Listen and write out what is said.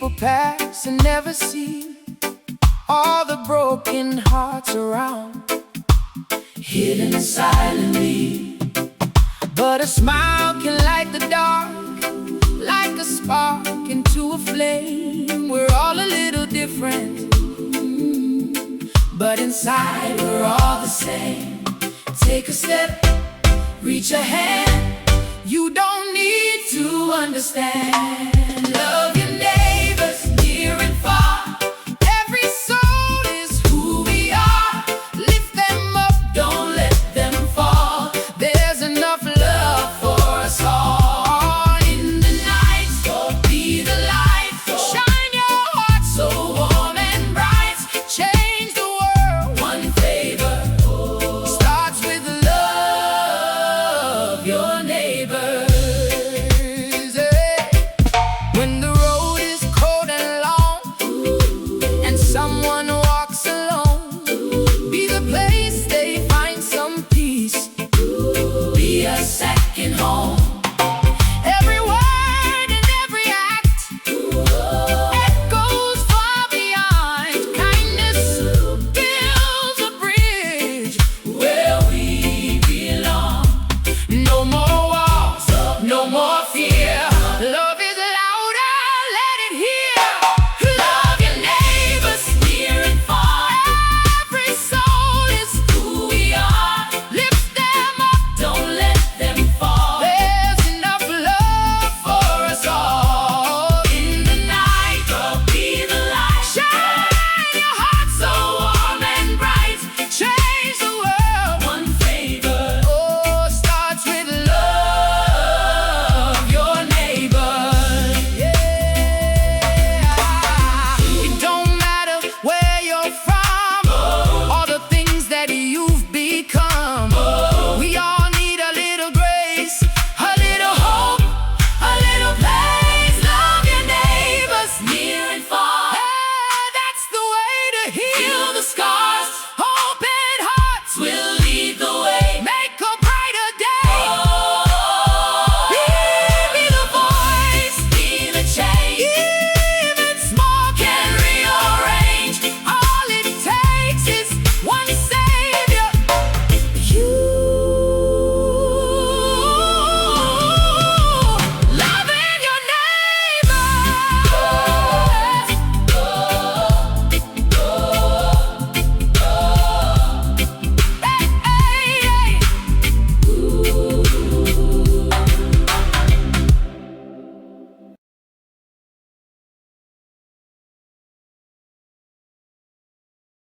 People pass and never see all the broken hearts around, hidden silently. But a smile can light the dark, like a spark into a flame. We're all a little different, but inside we're all the same. Take a step, reach a hand. You don't need to understand love.